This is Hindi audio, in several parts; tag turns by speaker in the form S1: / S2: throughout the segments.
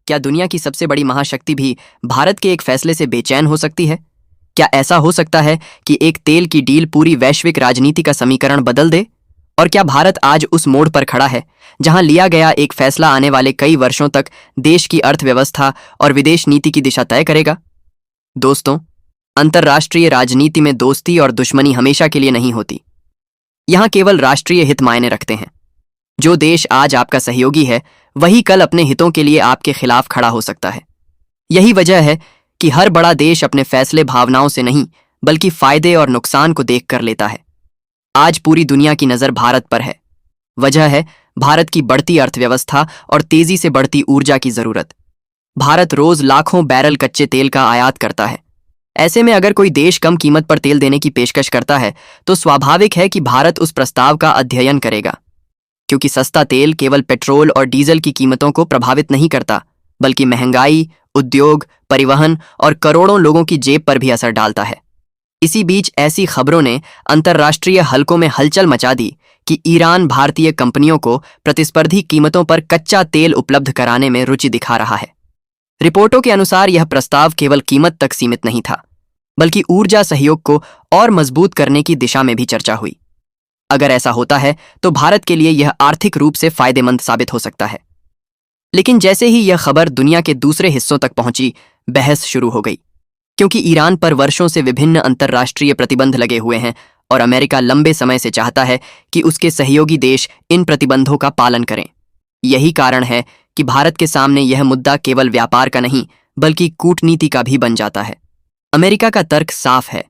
S1: क्या दुनिया की सबसे बड़ी महाशक्ति भी भारत के एक फैसले से बेचैन हो सकती है? क्या ऐसा हो सकता है कि एक तेल की डील पूरी वैश्विक राजनीति का समीकरण बदल दे? और क्या भारत आज उस मोड़ पर खड़ा है जहां लिया गया एक फैसला आने वाले कई वर्षों तक देश की अर्थव्यवस्था और विदेश नीति की दिशा तय करेगा? दोस्तों, अंतर्राष्ट्रीय राजनीति में दोस्ती और दुश्मनी हमेशा के लिए नहीं होती। यहां केवल राष्ट्रीय हित मायने रखते हैं। जो देश आज आपका सहयोगी है, वही कल अपने हितों के लिए आपके खिलाफ खड़ा हो सकता है। यही वजह है कि हर बड़ा देश अपने फैसले भावनाओं से नहीं, बल्कि फायदे और नुकसान को देखकर लेता है। आज पूरी दुनिया की नजर भारत पर है। वजह है भारत की बढ़ती अर्थव्यवस्था और तेजी से बढ़ती ऊर्जा की जरूरत। भारत रोज लाखों बैरल कच्चे तेल का आयात करता है। ऐसे में अगर कोई देश कम कीमत पर तेल देने की पेशकश करता है, तो स्वाभाविक है कि भारत उस प्रस्ताव का अध्ययन करेगा, क्योंकि सस्ता तेल केवल पेट्रोल और डीजल की कीमतों को प्रभावित नहीं करता, बल्कि महंगाई, उद्योग, परिवहन और करोड़ों लोगों की जेब पर भी असर डालता है। इसी बीच ऐसी खबरों ने अंतर्राष्ट्रीय हलकों में हलचल मचा दी कि ईरान भारतीय कंपनियों को प्रतिस्पर्धी कीमतों पर कच्चा तेल उपलब्ध कराने में रुचि दिखा रहा है। रिपोर्टों के अनुसार यह प्रस्ताव केवल कीमत तक सीमित नहीं था, बल्कि ऊर्जा सहयोग को और मजबूत करने की दिशा में भी चर्चा हुई। अगर ऐसा होता है तो भारत के लिए यह आर्थिक रूप से फायदेमंद साबित हो सकता है। लेकिन जैसे ही यह खबर दुनिया के दूसरे हिस्सों तक पहुंची, बहस शुरू हो गई, क्योंकि ईरान पर वर्षों से विभिन्न अंतर्राष्ट्रीय प्रतिबंध लगे हुए हैं और अमेरिका लंबे समय से चाहता है कि उसके सहयोगी देश इन प्रतिबंधों का पालन करें। यही कारण है कि भारत के सामने यह मुद्दा केवल व्यापार का नहीं, बल्कि कूटनीति का भी बन जाता है। अमेरिका का तर्क साफ है।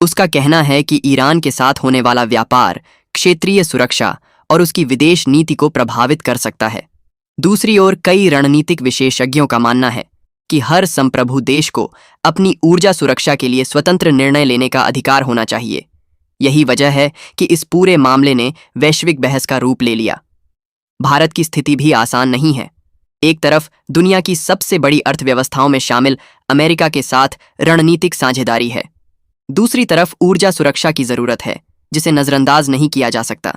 S1: उसका कहना है कि ईरान के साथ होने वाला व्यापार क्षेत्रीय सुरक्षा और उसकी विदेश नीति को प्रभावित कर सकता है। दूसरी ओर कई रणनीतिक विशेषज्ञों का मानना है कि हर संप्रभु देश को अपनी ऊर्जा सुरक्षा के लिए स्वतंत्र निर्णय लेने का अधिकार होना चाहिए। यही वजह है कि इस पूरे मामले ने वैश्विक बहस का रूप ले लिया। भारत की स्थिति भी आसान नहीं है। एक तरफ दुनिया की सबसे बड़ी अर्थव्यवस्थाओं में शामिल अमेरिका के साथ रणनीतिक साझेदारी है। दूसरी तरफ ऊर्जा सुरक्षा की जरूरत है, जिसे नजरअंदाज नहीं किया जा सकता।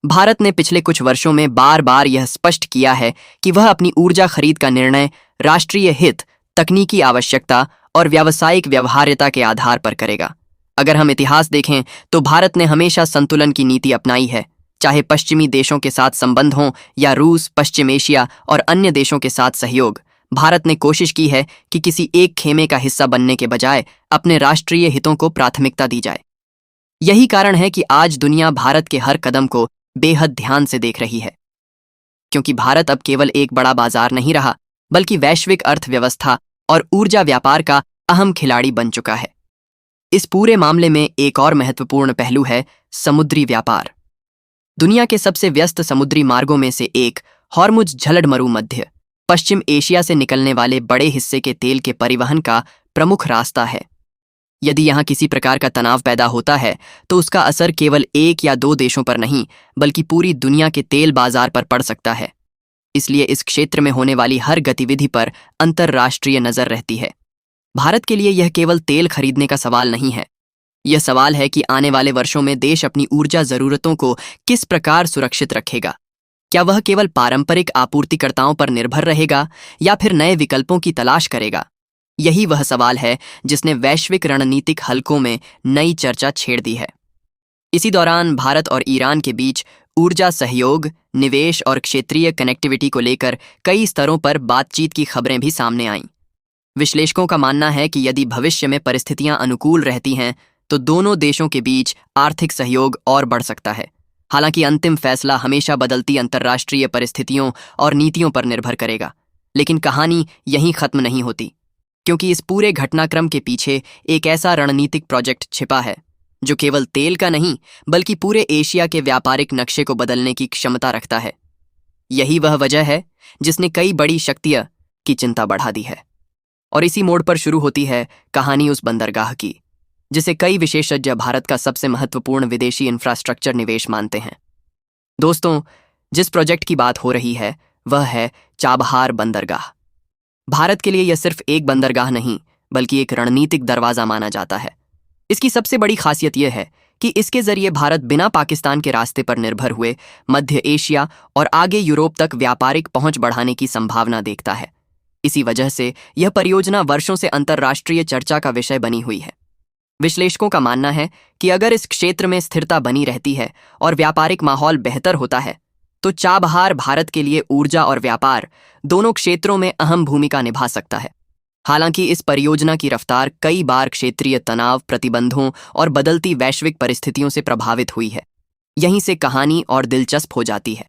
S1: भारत ने पिछले कुछ वर्षों में बार बार यह स्पष्ट किया है कि वह अपनी ऊर्जा खरीद का निर्णय राष्ट्रीय हित, तकनीकी आवश्यकता और व्यावसायिक व्यवहार्यता के आधार पर करेगा। अगर हम इतिहास देखें तो भारत ने हमेशा संतुलन की नीति अपनाई है। चाहे पश्चिमी देशों के साथ संबंध हों या रूस, पश्चिम एशिया और अन्य देशों के साथ सहयोग, भारत ने कोशिश की है कि किसी एक खेमे का हिस्सा बनने के बजाय अपने राष्ट्रीय हितों को प्राथमिकता दी जाए। यही कारण है कि आज दुनिया भारत के हर कदम को बेहद ध्यान से देख रही है, क्योंकि भारत अब केवल एक बड़ा बाजार नहीं रहा, बल्कि वैश्विक अर्थव्यवस्था और ऊर्जा व्यापार का अहम खिलाड़ी बन चुका है। इस पूरे मामले में एक और महत्वपूर्ण पहलू है समुद्री व्यापार। दुनिया के सबसे व्यस्त समुद्री मार्गों में से एक हॉर्मुज झलड़ मध्य पश्चिम एशिया से निकलने वाले बड़े हिस्से के तेल के परिवहन का प्रमुख रास्ता है। यदि यहाँ किसी प्रकार का तनाव पैदा होता है तो उसका असर केवल एक या दो देशों पर नहीं, बल्कि पूरी दुनिया के तेल बाजार पर पड़ सकता है। इसलिए इस क्षेत्र में होने वाली हर गतिविधि पर अंतर्राष्ट्रीय नजर रहती है। भारत के लिए यह केवल तेल खरीदने का सवाल नहीं है। यह सवाल है कि आने वाले वर्षों में देश अपनी ऊर्जा जरूरतों को किस प्रकार सुरक्षित रखेगा। क्या वह केवल पारंपरिक आपूर्तिकर्ताओं पर निर्भर रहेगा या फिर नए विकल्पों की तलाश करेगा? यही वह सवाल है जिसने वैश्विक रणनीतिक हलकों में नई चर्चा छेड़ दी है। इसी दौरान भारत और ईरान के बीच ऊर्जा सहयोग, निवेश और क्षेत्रीय कनेक्टिविटी को लेकर कई स्तरों पर बातचीत की खबरें भी सामने आईं। विश्लेषकों का मानना है कि यदि भविष्य में परिस्थितियां अनुकूल रहती हैं तो दोनों देशों के बीच आर्थिक सहयोग और बढ़ सकता है। हालांकि अंतिम फैसला हमेशा बदलती अंतर्राष्ट्रीय परिस्थितियों और नीतियों पर निर्भर करेगा। लेकिन कहानी यहीं खत्म नहीं होती, क्योंकि इस पूरे घटनाक्रम के पीछे एक ऐसा रणनीतिक प्रोजेक्ट छिपा है जो केवल तेल का नहीं, बल्कि पूरे एशिया के व्यापारिक नक्शे को बदलने की क्षमता रखता है। यही वह वजह है जिसने कई बड़ी शक्तियां की चिंता बढ़ा दी है। और इसी मोड़ पर शुरू होती है कहानी उस बंदरगाह की, जिसे कई विशेषज्ञ भारत का सबसे महत्वपूर्ण विदेशी इंफ्रास्ट्रक्चर निवेश मानते हैं। दोस्तों, जिस प्रोजेक्ट की बात हो रही है वह है चाबहार बंदरगाह। भारत के लिए यह सिर्फ एक बंदरगाह नहीं, बल्कि एक रणनीतिक दरवाजा माना जाता है। इसकी सबसे बड़ी खासियत यह है कि इसके जरिए भारत बिना पाकिस्तान के रास्ते पर निर्भर हुए मध्य एशिया और आगे यूरोप तक व्यापारिक पहुंच बढ़ाने की संभावना देखता है। इसी वजह से यह परियोजना वर्षों से अंतर्राष्ट्रीय चर्चा का विषय बनी हुई है। विश्लेषकों का मानना है कि अगर इस क्षेत्र में स्थिरता बनी रहती है और व्यापारिक माहौल बेहतर होता है तो चाबहार भारत के लिए ऊर्जा और व्यापार दोनों क्षेत्रों में अहम भूमिका निभा सकता है। हालांकि इस परियोजना की रफ्तार कई बार क्षेत्रीय तनाव, प्रतिबंधों और बदलती वैश्विक परिस्थितियों से प्रभावित हुई है। यहीं से कहानी और दिलचस्प हो जाती है।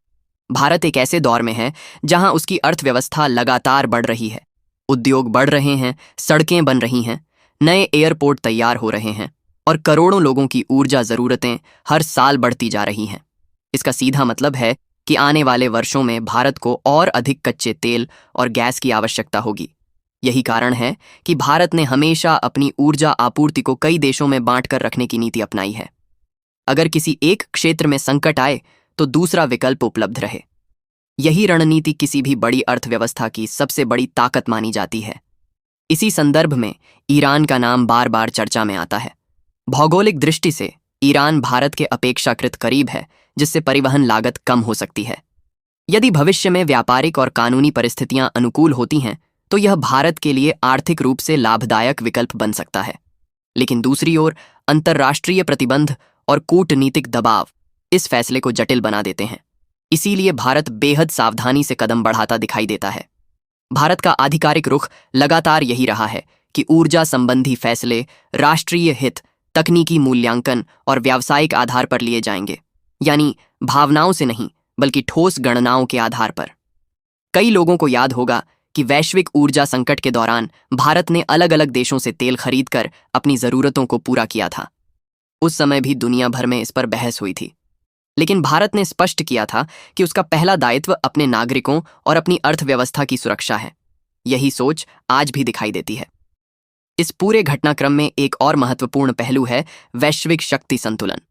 S1: भारत एक ऐसे दौर में है जहां उसकी अर्थव्यवस्था लगातार बढ़ रही है, उद्योग बढ़ रहे हैं, सड़कें बन रही हैं, नए एयरपोर्ट तैयार हो रहे हैं और करोड़ों लोगों की ऊर्जा ज़रूरतें हर साल बढ़ती जा रही हैं। इसका सीधा मतलब है कि आने वाले वर्षों में भारत को और अधिक कच्चे तेल और गैस की आवश्यकता होगी। यही कारण है कि भारत ने हमेशा अपनी ऊर्जा आपूर्ति को कई देशों में बांटकर रखने की नीति अपनाई है। अगर किसी एक क्षेत्र में संकट आए तो दूसरा विकल्प उपलब्ध रहे। यही रणनीति किसी भी बड़ी अर्थव्यवस्था की सबसे बड़ी ताकत मानी जाती है। इसी संदर्भ में ईरान का नाम बार बार चर्चा में आता है। भौगोलिक दृष्टि से ईरान भारत के अपेक्षाकृत करीब है, जिससे परिवहन लागत कम हो सकती है। यदि भविष्य में व्यापारिक और कानूनी परिस्थितियां अनुकूल होती हैं तो यह भारत के लिए आर्थिक रूप से लाभदायक विकल्प बन सकता है। लेकिन दूसरी ओर अंतर्राष्ट्रीय प्रतिबंध और कूटनीतिक दबाव इस फैसले को जटिल बना देते हैं। इसीलिए भारत बेहद सावधानी से कदम बढ़ाता दिखाई देता है। भारत का आधिकारिक रुख लगातार यही रहा है कि ऊर्जा संबंधी फैसले राष्ट्रीय हित, तकनीकी मूल्यांकन और व्यावसायिक आधार पर लिए जाएंगे, यानी भावनाओं से नहीं बल्कि ठोस गणनाओं के आधार पर। कई लोगों को याद होगा कि वैश्विक ऊर्जा संकट के दौरान भारत ने अलग अलग देशों से तेल खरीदकर अपनी ज़रूरतों को पूरा किया था। उस समय भी दुनिया भर में इस पर बहस हुई थी, लेकिन भारत ने स्पष्ट किया था कि उसका पहला दायित्व अपने नागरिकों और अपनी अर्थव्यवस्था की सुरक्षा है। यही सोच आज भी दिखाई देती है। इस पूरे घटनाक्रम में एक और महत्वपूर्ण पहलू है वैश्विक शक्ति संतुलन।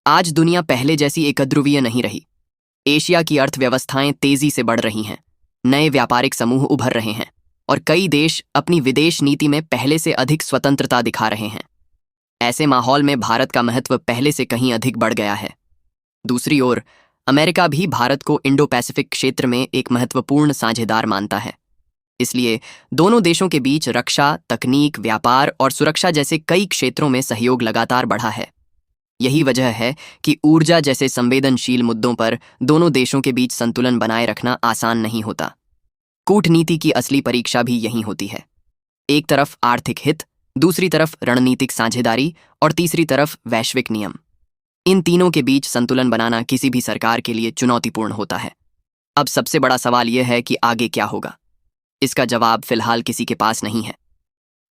S1: आज दुनिया पहले जैसी एकध्रुवीय नहीं रही। एशिया की अर्थव्यवस्थाएं तेजी से बढ़ रही हैं, नए व्यापारिक समूह उभर रहे हैं और कई देश अपनी विदेश नीति में पहले से अधिक स्वतंत्रता दिखा रहे हैं। ऐसे माहौल में भारत का महत्व पहले से कहीं अधिक बढ़ गया है। दूसरी ओर अमेरिका भी भारत को इंडो पैसिफिक क्षेत्र में एक महत्वपूर्ण साझेदार मानता है। इसलिए दोनों देशों के बीच रक्षा, तकनीक, व्यापार और सुरक्षा जैसे कई क्षेत्रों में सहयोग लगातार बढ़ा है। यही वजह है कि ऊर्जा जैसे संवेदनशील मुद्दों पर दोनों देशों के बीच संतुलन बनाए रखना आसान नहीं होता। कूटनीति की असली परीक्षा भी यहीं होती है। एक तरफ आर्थिक हित, दूसरी तरफ रणनीतिक साझेदारी और तीसरी तरफ वैश्विक नियम। इन तीनों के बीच संतुलन बनाना किसी भी सरकार के लिए चुनौतीपूर्ण होता है। अब सबसे बड़ा सवाल यह है कि आगे क्या होगा। इसका जवाब फिलहाल किसी के पास नहीं है।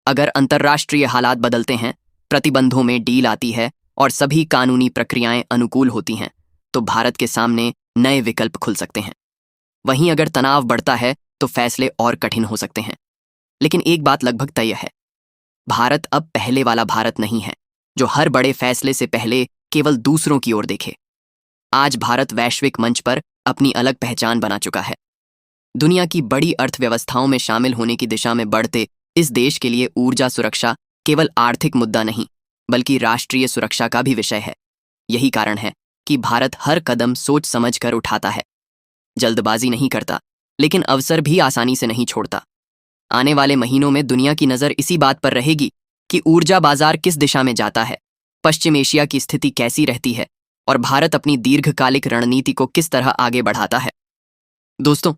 S1: अगर अंतर्राष्ट्रीय हालात बदलते हैं, प्रतिबंधों में ढील आती है और सभी कानूनी प्रक्रियाएं अनुकूल होती हैं, तो भारत के सामने नए विकल्प खुल सकते हैं। वहीं अगर तनाव बढ़ता है तो फैसले और कठिन हो सकते हैं। लेकिन एक बात लगभग तय है, भारत अब पहले वाला भारत नहीं है जो हर बड़े फैसले से पहले केवल दूसरों की ओर देखे। आज भारत वैश्विक मंच पर अपनी अलग पहचान बना चुका है। दुनिया की बड़ी अर्थव्यवस्थाओं में शामिल होने की दिशा में बढ़ते इस देश के लिए ऊर्जा सुरक्षा केवल आर्थिक मुद्दा नहीं बल्कि राष्ट्रीय सुरक्षा का भी विषय है। यही कारण है कि भारत हर कदम सोच समझ कर उठाता है, जल्दबाजी नहीं करता, लेकिन अवसर भी आसानी से नहीं छोड़ता। आने वाले महीनों में दुनिया की नज़र इसी बात पर रहेगी कि ऊर्जा बाजार किस दिशा में जाता है, पश्चिम एशिया की स्थिति कैसी रहती है और भारत अपनी दीर्घकालिक रणनीति को किस तरह आगे बढ़ाता है। दोस्तों,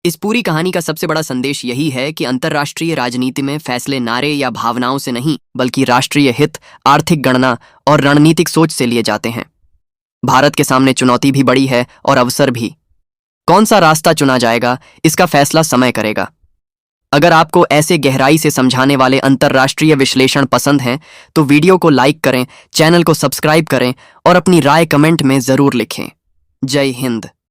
S1: इस पूरी कहानी का सबसे बड़ा संदेश यही है कि अंतर्राष्ट्रीय राजनीति में फैसले नारे या भावनाओं से नहीं बल्कि राष्ट्रीय हित, आर्थिक गणना और रणनीतिक सोच से लिए जाते हैं। भारत के सामने चुनौती भी बड़ी है और अवसर भी। कौन सा रास्ता चुना जाएगा, इसका फैसला समय करेगा। अगर आपको ऐसे गहराई से समझाने वाले अंतर्राष्ट्रीय विश्लेषण पसंद हैं तो वीडियो को लाइक करें, चैनल को सब्सक्राइब करें और अपनी राय कमेंट में ज़रूर लिखें। जय हिंद।